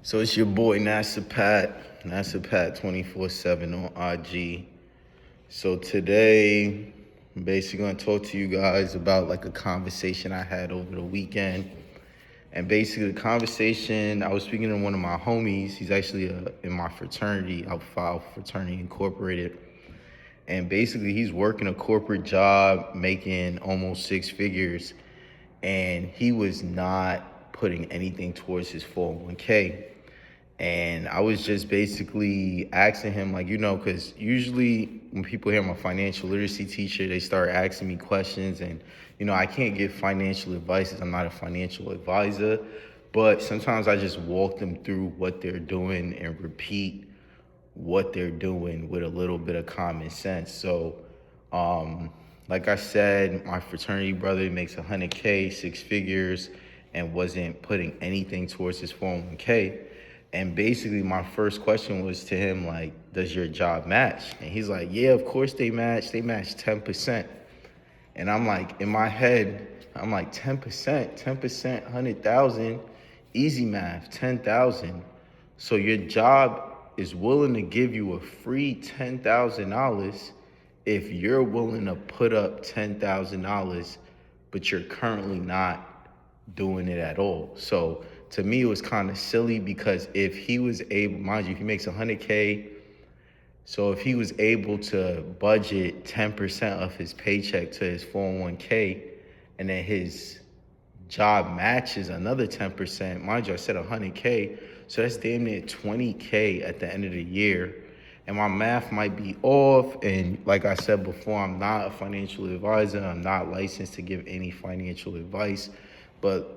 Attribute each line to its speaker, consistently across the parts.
Speaker 1: So it's your boy NASA Pat 24/7 on IG. So today, I'm basically gonna talk to you guys about like a conversation I had over the weekend. And basically, the conversation, I was speaking to one of my homies. He's actually in my fraternity, Alpha Phi Fraternity Incorporated. And basically, he's working a corporate job, making almost six figures, and he was not putting anything towards his 401k. And I was just basically asking him, like, because usually when people hear I'm a financial literacy teacher, they start asking me questions. And, I can't give financial advice as I'm not a financial advisor. But sometimes I just walk them through what they're doing and repeat what they're doing with a little bit of common sense. So, like I said, my fraternity brother makes 100K, six figures, and wasn't putting anything towards his 401k. And basically, my first question was to him, like, does your job match? And he's like, yeah, of course they match. They match 10%. And I'm like, in my head, I'm like, 10%, 10%, 100,000, easy math, 10,000. So your job is willing to give you a free $10,000 if you're willing to put up $10,000, but you're currently not doing it at all. So to me, it was kind of silly because if he was able, mind you, he makes 100K. So if he was able to budget 10% of his paycheck to his 401k, and then his job matches another 10%, mind you, I said 100K, so that's damn near 20K at the end of the year. And my math might be off. And like I said before, I'm not a financial advisor. I'm not licensed to give any financial advice. But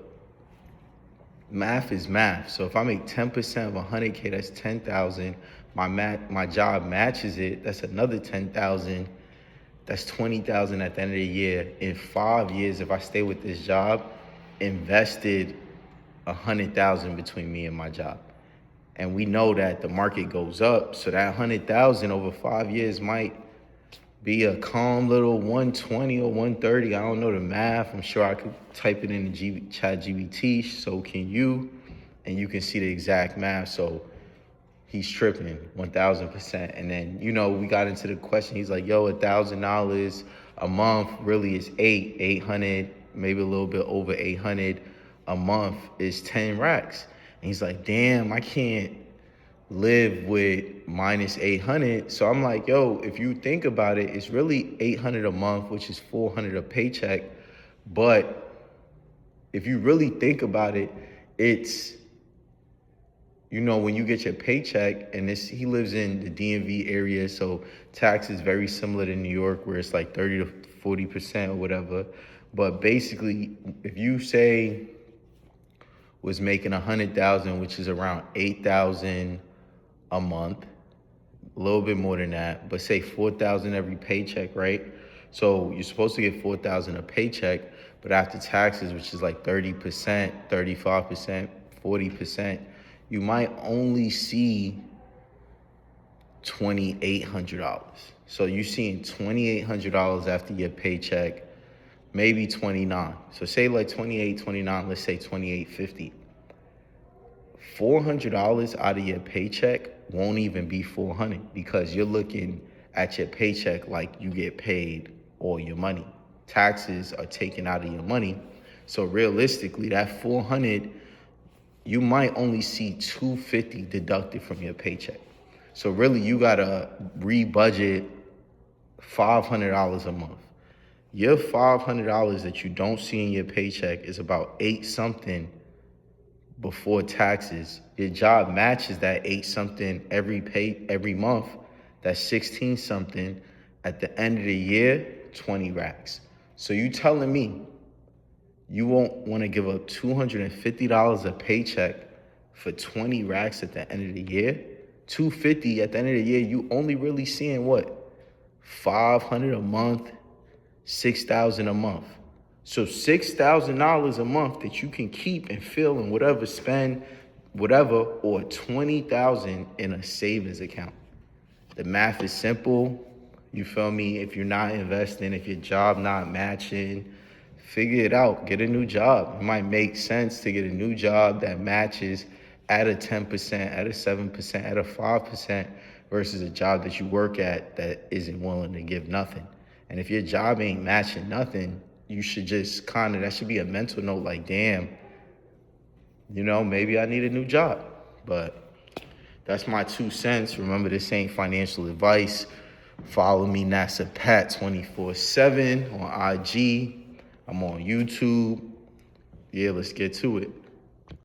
Speaker 1: math is math. So if I make 10% of 100K, that's 10,000. My job matches it. That's another 10,000. That's 20,000 at the end of the year. In 5 years, if I stay with this job, invested 100,000 between me and my job. And we know that the market goes up. So that 100,000 over 5 years might be a calm little 120 or 130. I don't know the math. I'm sure I could type it in the ChatGPT. So can you, and you can see the exact math. So he's tripping 1,000%. And then, we got into the question. He's like, yo, $1,000 a month really is 800, maybe a little bit over 800 a month is 10 racks. And he's like, damn, I can't live with minus 800. So I'm like, yo, if you think about it, it's really 800 a month, which is 400 a paycheck. But if you really think about it, it's, when you get your paycheck, and he lives in the DMV area, so tax is very similar to New York, where it's like 30 to 40% or whatever. But basically, if you say was making 100,000, which is around 8,000 a month, a little bit more than that, but say 4,000 every paycheck, right? So you're supposed to get 4,000 a paycheck, but after taxes, which is like 30%, 35%, 40%, you might only see $2,800. So you're seeing $2,800 after your paycheck, maybe 29. So say like 28, 29, let's say 28.50. $400 out of your paycheck won't even be 400 because you're looking at your paycheck like you get paid all your money. Taxes are taken out of your money. So realistically, that 400, you might only see 250 deducted from your paycheck. So really, you gotta re-budget $500 a month. Your $500 that you don't see in your paycheck is about 8 something before taxes. Your job matches that 8 something every month. That's 16 something. At the end of the year, 20 racks. So you telling me you won't want to give up $250 a paycheck for 20 racks at the end of the year? $250 at the end of the year, you only really seeing what? $500 a month, $6,000 a month. So $6,000 a month that you can keep and fill and whatever, spend whatever, or $20,000 in a savings account. The math is simple. You feel me? If you're not investing, if your job not matching, figure it out. Get a new job. It might make sense to get a new job that matches at a 10%, at a 7%, at a 5% versus a job that you work at that isn't willing to give nothing. And if your job ain't matching nothing, you should just that should be a mental note like, damn, maybe I need a new job. But that's my 2 cents. Remember, this ain't financial advice. Follow me, NASA Pat 24/7 on IG. I'm on YouTube. Yeah, let's get to it.